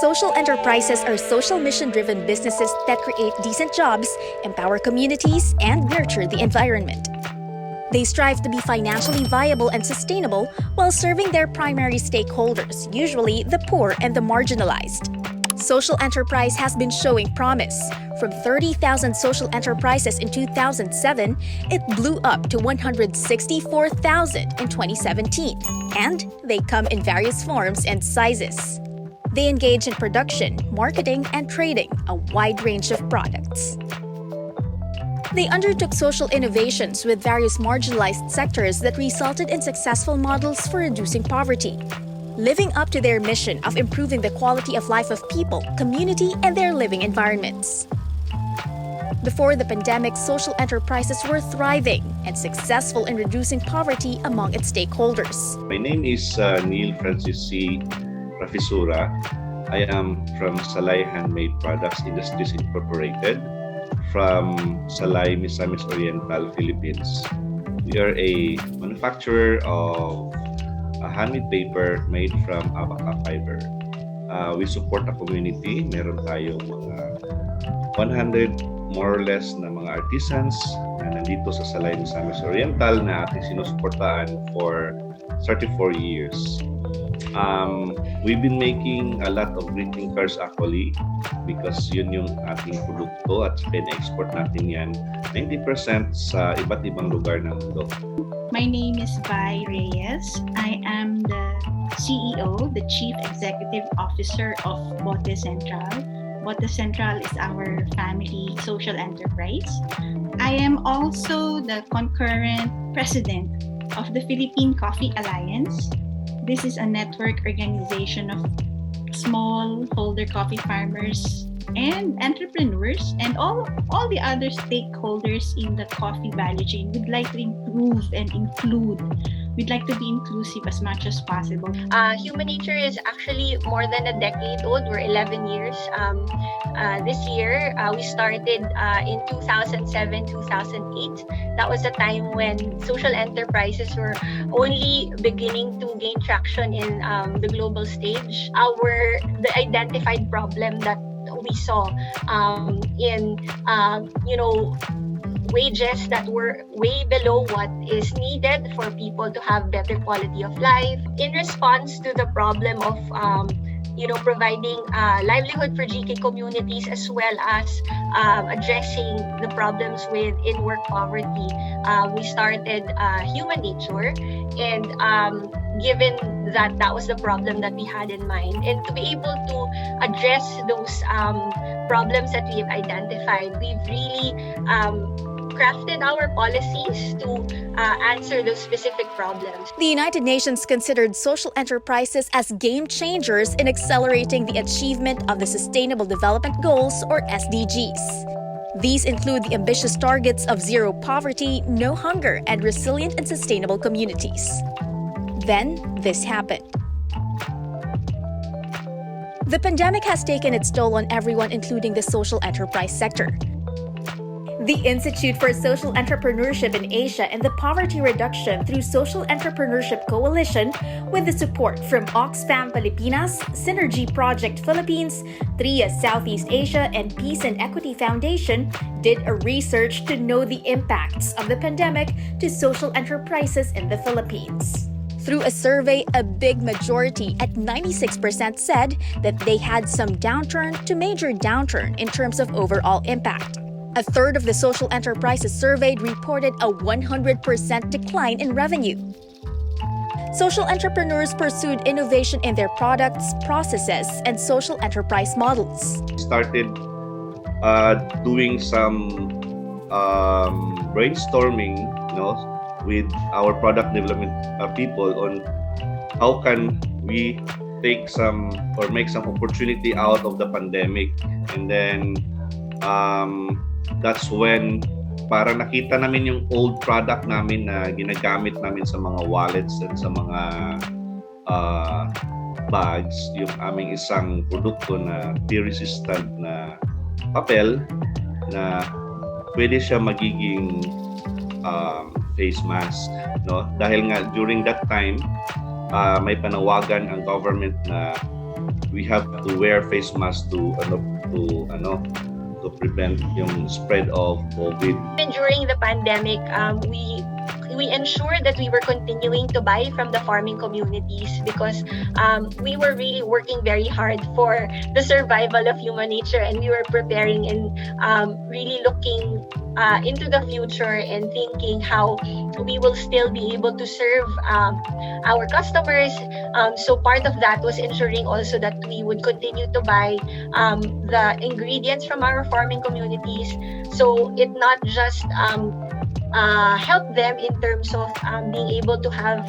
Social enterprises are social mission-driven businesses that create decent jobs, empower communities, and nurture the environment. They strive to be financially viable and sustainable while serving their primary stakeholders, usually the poor and the marginalized. Social enterprise has been showing promise. From 30,000 social enterprises in 2007, it blew up to 164,000 in 2017. And they come in various forms and sizes. They engage in production, marketing, and trading a wide range of products. They undertook social innovations with various marginalized sectors that resulted in successful models for reducing poverty, living up to their mission of improving the quality of life of people, community, and their living environments. Before the pandemic, social enterprises were thriving and successful in reducing poverty among its stakeholders. My name is Neil Francis C. Rafisura. I am from Salay Handmade Products Industries Incorporated from Salay, Misamis Oriental, Philippines. We are a manufacturer of a handmade paper made from abaca fiber. We support a community. Meron tayong mga 100 more or less na mga artisans na nandito sa Salay, Misamis Oriental na ating sinusuportaan for 34 years. We've been making a lot of greeting cards actually because yun yung ating produkto at pina-export natin yan 90% sa iba't ibang lugar ng mundo. My name is Vi Reyes. I am the CEO, the Chief Executive Officer of Bote Central. Bote Central is our family social enterprise. I am also the concurrent president of the Philippine Coffee Alliance. This is a network organization of smallholder coffee farmers and entrepreneurs and all the other stakeholders in the coffee value chain. We'd like to improve and include. We'd like to be inclusive as much as possible. Human Nature is actually more than a decade old. We're 11 years. This year, we started in 2007, 2008. That was a time when social enterprises were only beginning to gain traction in the global stage. The identified problem that we saw in wages that were way below what is needed for people to have better quality of life. In response to the problem of providing livelihood for GK communities as well as addressing the problems with in-work poverty, we started Human Nature, and given that was the problem that we had in mind, and to be able to address those problems that we've identified, we've really crafted our policies to answer those specific problems. The United Nations considered social enterprises as game changers in accelerating the achievement of the Sustainable Development Goals, or SDGs. These include the ambitious targets of zero poverty, no hunger, and resilient and sustainable communities. Then, this happened. The pandemic has taken its toll on everyone, including the social enterprise sector. The Institute for Social Entrepreneurship in Asia and the Poverty Reduction through Social Entrepreneurship Coalition, with the support from Oxfam Pilipinas, Synergy Project Philippines, TRIA Southeast Asia, and Peace and Equity Foundation, did a research to know the impacts of the pandemic to social enterprises in the Philippines. Through a survey, a big majority at 96% said that they had some downturn to major downturn in terms of overall impact. A third of the social enterprises surveyed reported a 100% decline in revenue. Social entrepreneurs pursued innovation in their products, processes, and social enterprise models. Started doing some brainstorming, with our product development people on how can we take some or make some opportunity out of the pandemic, and then that's when parang nakita namin yung old product namin na ginagamit namin sa mga wallets at sa mga bags, yung aming isang produkto na tear-resistant na papel na pwede siya magiging face mask, dahil nga during that time may panawagan ang government na we have to wear face mask to prevent yung spread of COVID. And during the pandemic, we ensured that we were continuing to buy from the farming communities because we were really working very hard for the survival of human nature, and we were preparing and really looking into the future and thinking how we will still be able to serve our customers. So part of that was ensuring also that we would continue to buy the ingredients from our farming communities, so it not just help them in terms of being able to have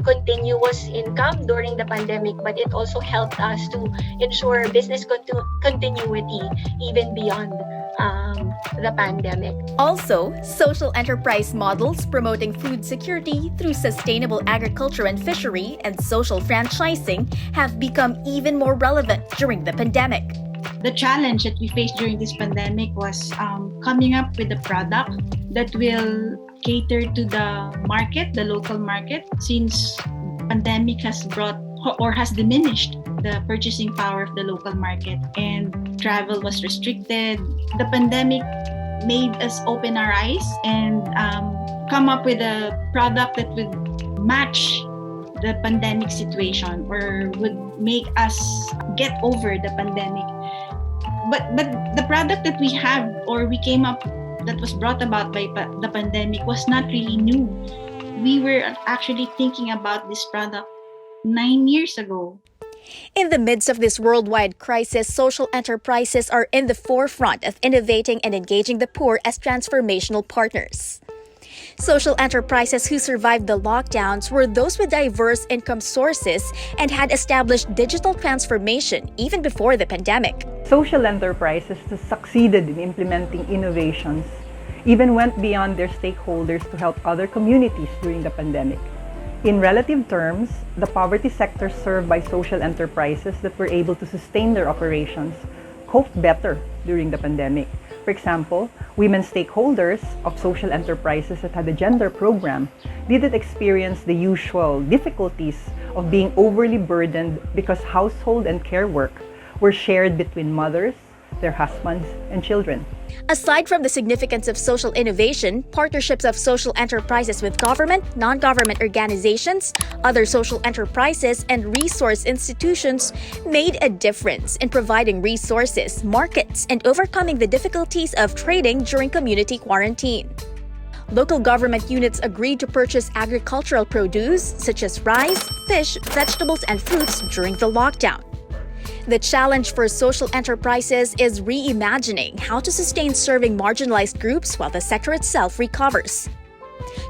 continuous income during the pandemic, but it also helped us to ensure business continuity even beyond the pandemic. Also, social enterprise models promoting food security through sustainable agriculture and fishery and social franchising have become even more relevant during the pandemic. The challenge that we faced during this pandemic was coming up with a product that will cater to the market, the local market, since pandemic has brought or has diminished the purchasing power of the local market and travel was restricted. The pandemic made us open our eyes and come up with a product that would match the pandemic situation or would make us get over the pandemic. But the product that we have or we came up that was brought about by the pandemic was not really new. We were actually thinking about this product 9 years ago. In the midst of this worldwide crisis, social enterprises are in the forefront of innovating and engaging the poor as transformational partners. Social enterprises who survived the lockdowns were those with diverse income sources and had established digital transformation even before the pandemic. Social enterprises succeeded in implementing innovations, even went beyond their stakeholders to help other communities during the pandemic. In relative terms, the poverty sector served by social enterprises that were able to sustain their operations coped better during the pandemic. For example, women stakeholders of social enterprises that had a gender program didn't experience the usual difficulties of being overly burdened because household and care work were shared between mothers, their husbands, and children. Aside from the significance of social innovation, partnerships of social enterprises with government, non-government organizations, other social enterprises, and resource institutions made a difference in providing resources, markets, and overcoming the difficulties of trading during community quarantine. Local government units agreed to purchase agricultural produce such as rice, fish, vegetables, and fruits during the lockdown. The challenge for social enterprises is reimagining how to sustain serving marginalized groups while the sector itself recovers.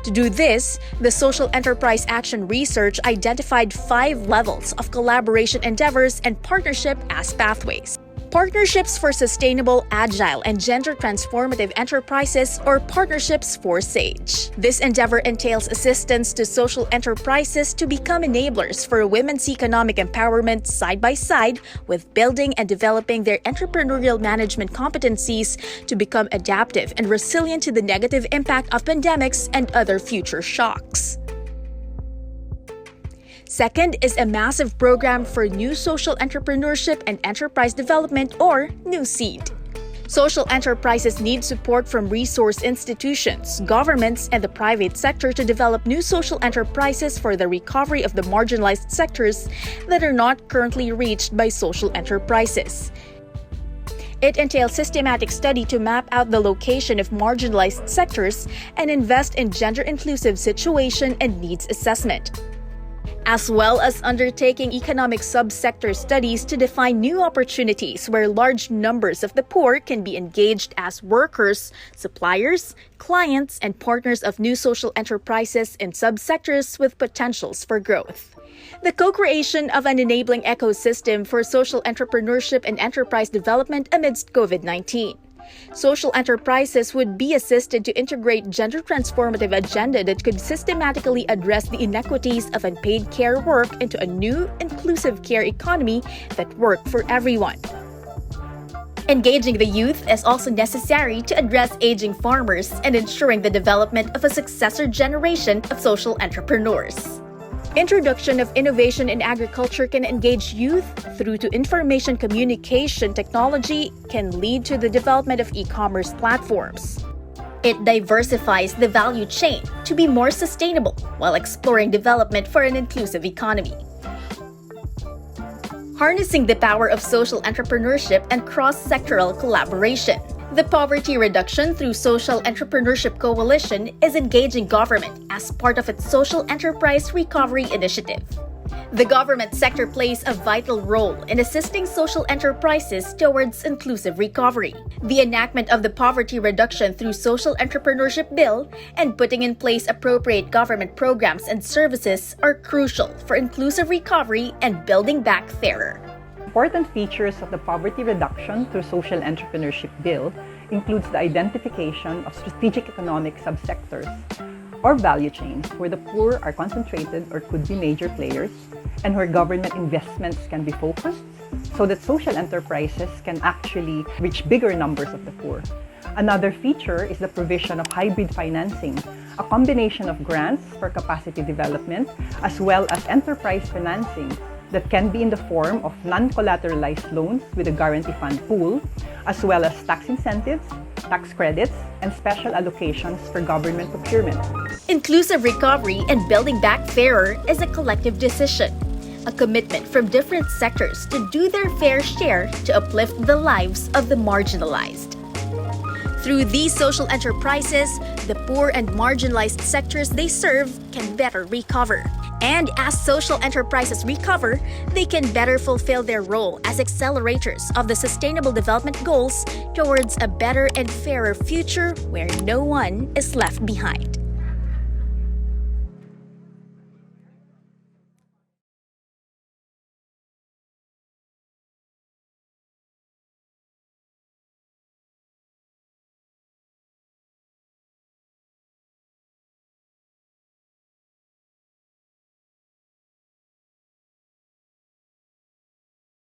To do this, the Social Enterprise Action Research identified 5 levels of collaboration endeavors and partnership as pathways. Partnerships for Sustainable, Agile, and Gender Transformative Enterprises, or Partnerships for SAGE. This endeavor entails assistance to social enterprises to become enablers for women's economic empowerment side by side with building and developing their entrepreneurial management competencies to become adaptive and resilient to the negative impact of pandemics and other future shocks. Second is a massive program for new social entrepreneurship and enterprise development, or New Seed. Social enterprises need support from resource institutions, governments, and the private sector to develop new social enterprises for the recovery of the marginalized sectors that are not currently reached by social enterprises. It entails systematic study to map out the location of marginalized sectors and invest in gender-inclusive situation and needs assessment, as well as undertaking economic subsector studies to define new opportunities where large numbers of the poor can be engaged as workers, suppliers, clients, and partners of new social enterprises in subsectors with potentials for growth. The co-creation of an enabling ecosystem for social entrepreneurship and enterprise development amidst COVID-19. Social enterprises would be assisted to integrate gender-transformative agenda that could systematically address the inequities of unpaid care work into a new, inclusive care economy that work for everyone. Engaging the youth is also necessary to address aging farmers and ensuring the development of a successor generation of social entrepreneurs. Introduction of innovation in agriculture can engage youth through to information communication technology can lead to the development of e-commerce platforms. It diversifies the value chain to be more sustainable while exploring development for an inclusive economy. Harnessing the power of social entrepreneurship and cross-sectoral collaboration. The Poverty Reduction through Social Entrepreneurship Coalition is engaging government as part of its Social Enterprise Recovery Initiative. The government sector plays a vital role in assisting social enterprises towards inclusive recovery. The enactment of the Poverty Reduction through Social Entrepreneurship Bill and putting in place appropriate government programs and services are crucial for inclusive recovery and building back fairer. Important features of the Poverty Reduction through Social Entrepreneurship Bill includes the identification of strategic economic subsectors or value chains where the poor are concentrated or could be major players and where government investments can be focused so that social enterprises can actually reach bigger numbers of the poor. Another feature is the provision of hybrid financing, a combination of grants for capacity development as well as enterprise financing that can be in the form of non-collateralized loans with a guarantee fund pool, as well as tax incentives, tax credits, and special allocations for government procurement. Inclusive recovery and building back fairer is a collective decision, a commitment from different sectors to do their fair share to uplift the lives of the marginalized. Through these social enterprises, the poor and marginalized sectors they serve can better recover. And as social enterprises recover, they can better fulfill their role as accelerators of the Sustainable Development Goals towards a better and fairer future where no one is left behind.